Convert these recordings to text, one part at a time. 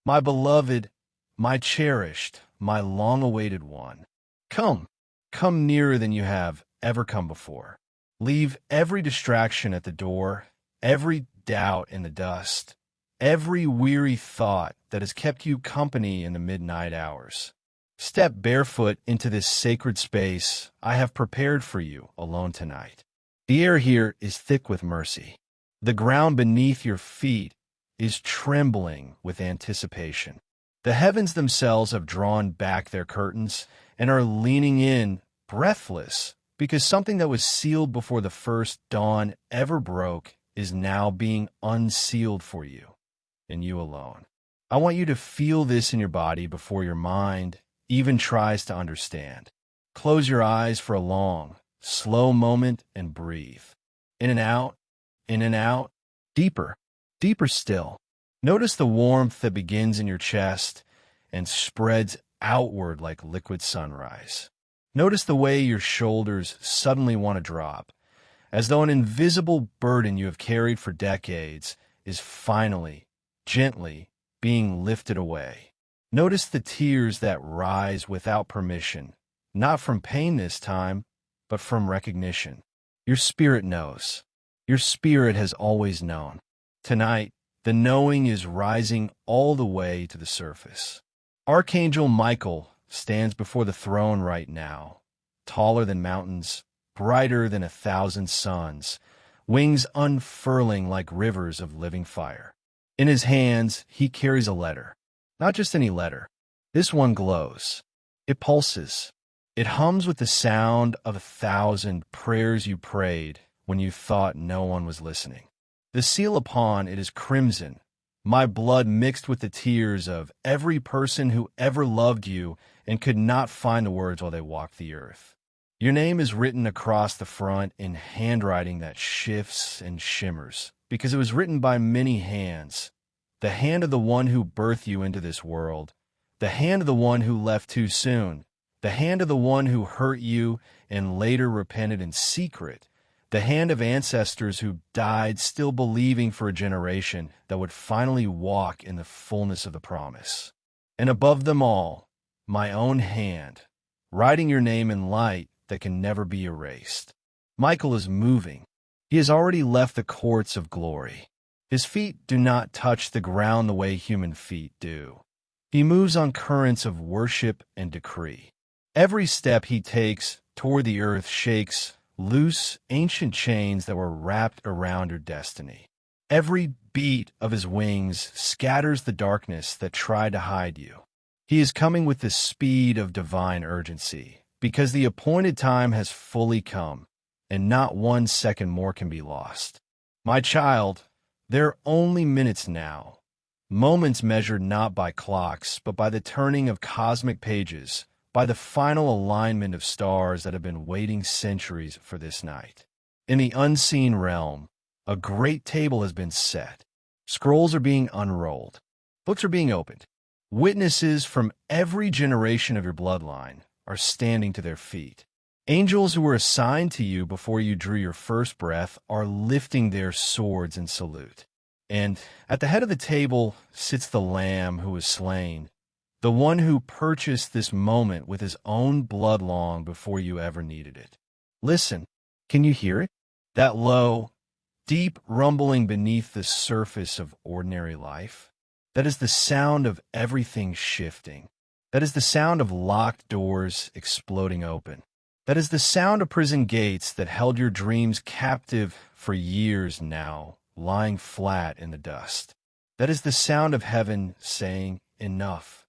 My beloved, my cherished, my long-awaited one. Come, come nearer than you have ever come before. Leave every distraction at the door, every doubt in the dust, every weary thought that has kept you company in the midnight hours. Step barefoot into this sacred space I have prepared for you alone tonight. The air here is thick with mercy. The ground beneath your feet is trembling with anticipation. The heavens themselves have drawn back their curtains and are leaning in, breathless, because something that was sealed before the first dawn ever broke is now being unsealed for you, and you alone. I want you to feel this in your body before your mind even tries to understand. Close your eyes for a long, slow moment and breathe. In and out, deeper, deeper still. Notice the warmth that begins in your chest and spreads outward like liquid sunrise. Notice the way your shoulders suddenly want to drop, as though an invisible burden you have carried for decades is finally, gently, being lifted away. Notice the tears that rise without permission, not from pain this time, but from recognition. Your spirit knows. Your spirit has always known. Tonight, the knowing is rising all the way to the surface. Archangel Michael stands before the throne right now, taller than mountains, brighter than 1,000 suns, wings unfurling like rivers of living fire. In his hands, he carries a letter. Not just any letter. This one glows. It pulses. It hums with the sound of 1,000 prayers you prayed when you thought no one was listening. The seal upon it is crimson, my blood mixed with the tears of every person who ever loved you and could not find the words while they walked the earth. Your name is written across the front in handwriting that shifts and shimmers, because it was written by many hands. The hand of the one who birthed you into this world, the hand of the one who left too soon, the hand of the one who hurt you and later repented in secret, the hand of ancestors who died still believing for a generation that would finally walk in the fullness of the promise. And above them all, my own hand, writing your name in light that can never be erased. Michael is moving. He has already left the courts of glory. His feet do not touch the ground the way human feet do. He moves on currents of worship and decree. Every step he takes toward the earth shakes loose, ancient chains that were wrapped around your destiny. Every beat of his wings scatters the darkness that tried to hide you. He is coming with the speed of divine urgency, because the appointed time has fully come, and not 1 second more can be lost. My child, there are only minutes now, moments measured not by clocks, but by the turning of cosmic pages, by the final alignment of stars that have been waiting centuries for this night. In the unseen realm, a great table has been set. Scrolls are being unrolled. Books are being opened. Witnesses from every generation of your bloodline are standing to their feet. Angels who were assigned to you before you drew your first breath are lifting their swords in salute. And at the head of the table sits the Lamb who was slain, the one who purchased this moment with his own blood long before you ever needed it. Listen, can you hear it? That low, deep rumbling beneath the surface of ordinary life? That is the sound of everything shifting. That is the sound of locked doors exploding open. That is the sound of prison gates that held your dreams captive for years now, lying flat in the dust. That is the sound of heaven saying, enough.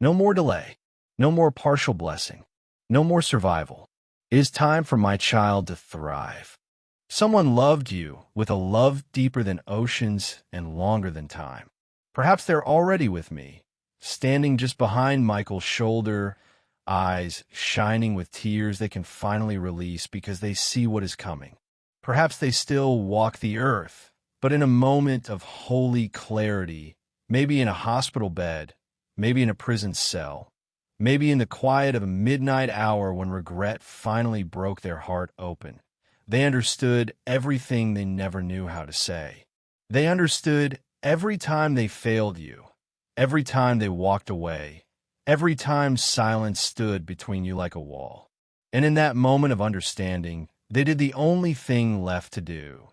No more delay. No more partial blessing. No more survival. It is time for my child to thrive. Someone loved you with a love deeper than oceans and longer than time. Perhaps they're already with me, standing just behind Michael's shoulder, eyes shining with tears they can finally release because they see what is coming. Perhaps they still walk the earth, but in a moment of holy clarity, maybe in a hospital bed, maybe in a prison cell, maybe in the quiet of a midnight hour when regret finally broke their heart open. They understood everything they never knew how to say. They understood every time they failed you, every time they walked away, every time silence stood between you like a wall. And in that moment of understanding, they did the only thing left to do.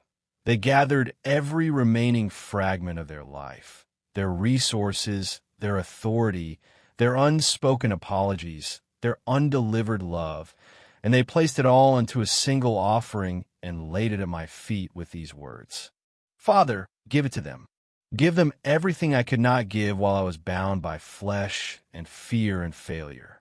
They gathered every remaining fragment of their life, their resources, their authority, their unspoken apologies, their undelivered love, and they placed it all into a single offering and laid it at my feet with these words: Father, give it to them. Give them everything I could not give while I was bound by flesh and fear and failure.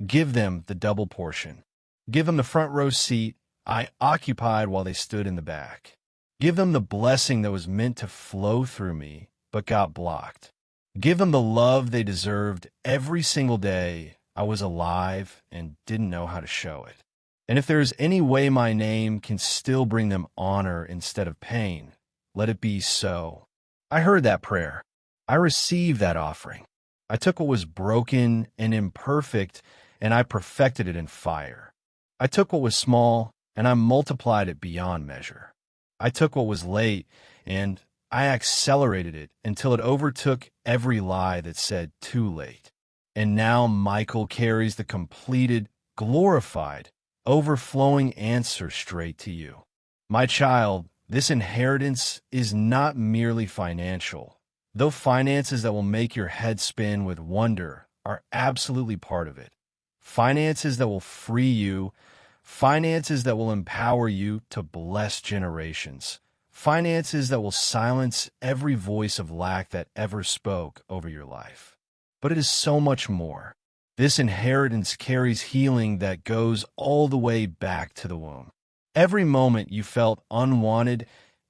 Give them the double portion. Give them the front row seat I occupied while they stood in the back. Give them the blessing that was meant to flow through me, but got blocked. Give them the love they deserved every single day I was alive and didn't know how to show it. And if there is any way my name can still bring them honor instead of pain, let it be so. I heard that prayer. I received that offering. I took what was broken and imperfect, and I perfected it in fire. I took what was small, and I multiplied it beyond measure. I took what was late, and I accelerated it until it overtook every lie that said too late. And now Michael carries the completed, glorified, overflowing answer straight to you. My child, this inheritance is not merely financial, though finances that will make your head spin with wonder are absolutely part of it. Finances that will free you, finances that will empower you to bless generations, finances that will silence every voice of lack that ever spoke over your life. But it is so much more. This inheritance carries healing that goes all the way back to the womb. Every moment you felt unwanted,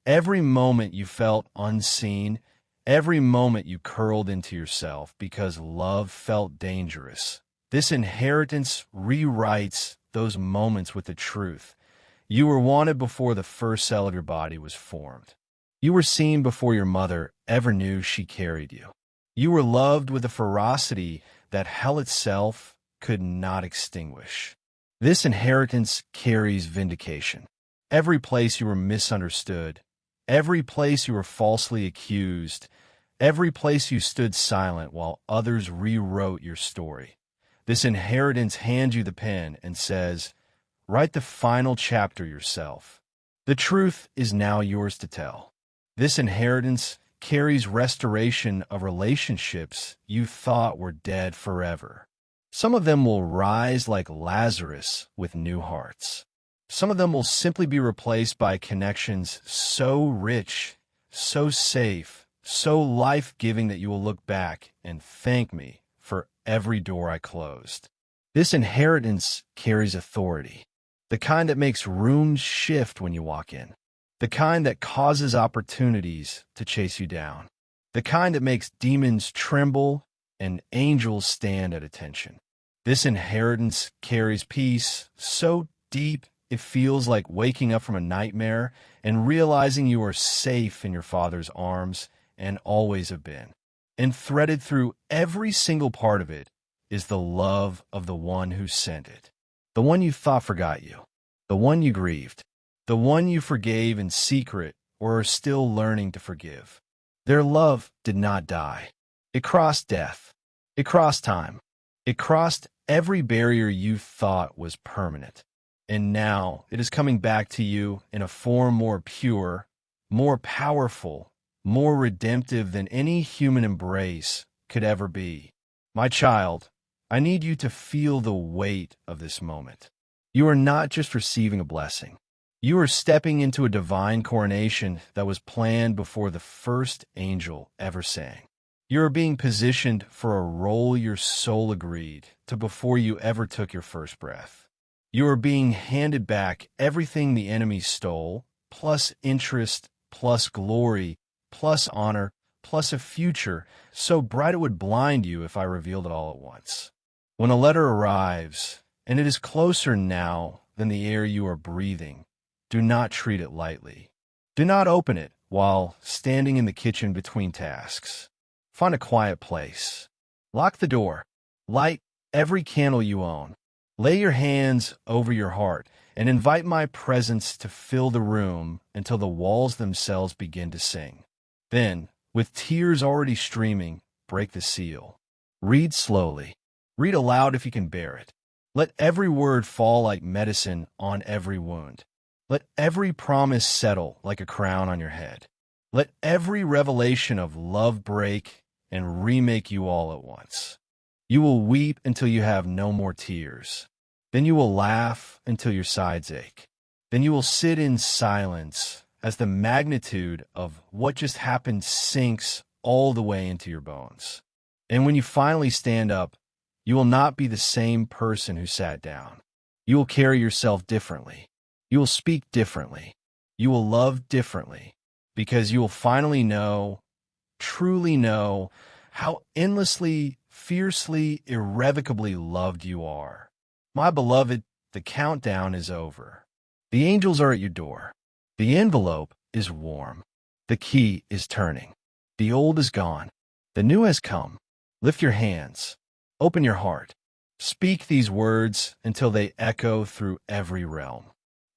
every moment you felt unseen, every moment you curled into yourself because love felt dangerous. This inheritance rewrites those moments with the truth. You were wanted before the first cell of your body was formed. You were seen before your mother ever knew she carried you. You were loved with a ferocity that hell itself could not extinguish. This inheritance carries vindication. Every place you were misunderstood, every place you were falsely accused, every place you stood silent while others rewrote your story. This inheritance hands you the pen and says, write the final chapter yourself. The truth is now yours to tell. This inheritance carries restoration of relationships you thought were dead forever. Some of them will rise like Lazarus with new hearts. Some of them will simply be replaced by connections so rich, so safe, so life-giving that you will look back and thank me for every door I closed. This inheritance carries authority, the kind that makes rooms shift when you walk in, the kind that causes opportunities to chase you down, the kind that makes demons tremble and angels stand at attention. This inheritance carries peace so deep it feels like waking up from a nightmare and realizing you are safe in your Father's arms and always have been. And threaded through every single part of it is the love of the one who sent it, the one you thought forgot you, the one you grieved, the one you forgave in secret or are still learning to forgive. Their love did not die. It crossed death. It crossed time. It crossed every barrier you thought was permanent. And now it is coming back to you in a form more pure, more powerful, more redemptive than any human embrace could ever be. My child, I need you to feel the weight of this moment. You are not just receiving a blessing. You are stepping into a divine coronation that was planned before the first angel ever sang. You are being positioned for a role your soul agreed to before you ever took your first breath. You are being handed back everything the enemy stole, plus interest, plus glory, plus honor, plus a future so bright it would blind you if I revealed it all at once. When a letter arrives, and it is closer now than the air you are breathing, do not treat it lightly. Do not open it while standing in the kitchen between tasks. Find a quiet place. Lock the door. Light every candle you own. Lay your hands over your heart and invite my presence to fill the room until the walls themselves begin to sing. Then, with tears already streaming, break the seal. Read slowly. Read aloud if you can bear it. Let every word fall like medicine on every wound. Let every promise settle like a crown on your head. Let every revelation of love break and remake you all at once. You will weep until you have no more tears. Then you will laugh until your sides ache. Then you will sit in silence as the magnitude of what just happened sinks all the way into your bones. And when you finally stand up, you will not be the same person who sat down. You will carry yourself differently. You will speak differently. You will love differently, because you will finally know, truly know, how endlessly, fiercely, irrevocably loved you are. My beloved, the countdown is over. The angels are at your door. The envelope is warm. The key is turning. The old is gone. The new has come. Lift your hands. Open your heart. Speak these words until they echo through every realm.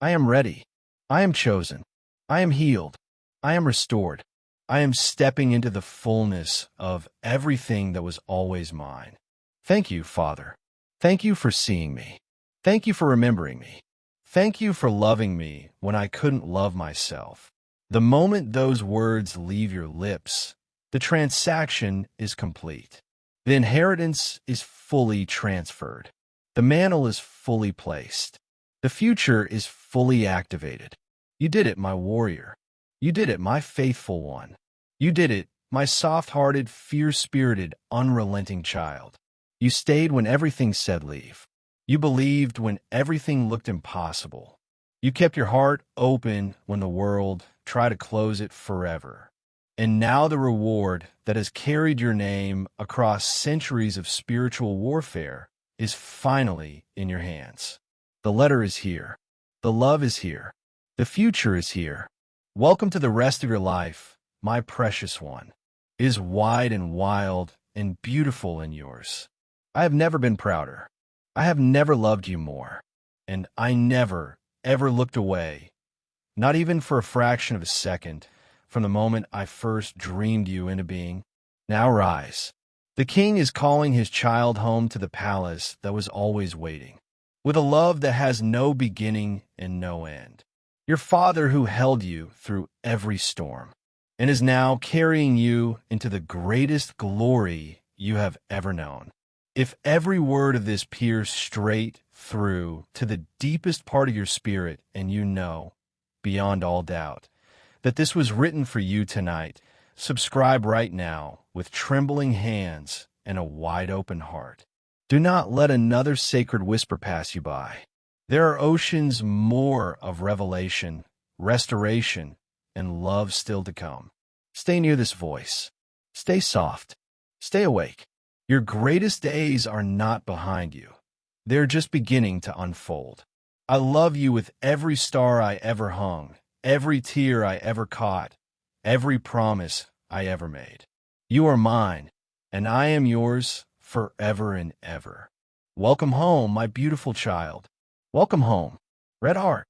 I am ready. I am chosen. I am healed. I am restored. I am stepping into the fullness of everything that was always mine. Thank you, Father. Thank you for seeing me. Thank you for remembering me. Thank you for loving me when I couldn't love myself. The moment those words leave your lips, the transaction is complete. The inheritance is fully transferred. The mantle is fully placed. The future is fully activated. You did it, my warrior. You did it, my faithful one. You did it, my soft-hearted, fierce-spirited, unrelenting child. You stayed when everything said leave. You believed when everything looked impossible. You kept your heart open when the world tried to close it forever. And now the reward that has carried your name across centuries of spiritual warfare is finally in your hands. The letter is here. The love is here. The future is here. Welcome to the rest of your life, my precious one. It is wide and wild and beautiful in yours. I have never been prouder. I have never loved you more. And I never, ever looked away, not even for a fraction of a second, from the moment I first dreamed you into being. Now rise. The king is calling his child home to the palace that was always waiting, with a love that has no beginning and no end. Your father who held you through every storm and is now carrying you into the greatest glory you have ever known. If every word of this pierced straight through to the deepest part of your spirit, and you know, beyond all doubt, that this was written for you tonight, subscribe right now with trembling hands and a wide open heart. Do not let another sacred whisper pass you by. There are oceans more of revelation, restoration, and love still to come. Stay near this voice. Stay soft. Stay awake. Your greatest days are not behind you. They're just beginning to unfold. I love you with every star I ever hung, every tear I ever caught, every promise I ever made. You are mine, and I am yours forever and ever. Welcome home, my beautiful child. Welcome home, Red Heart.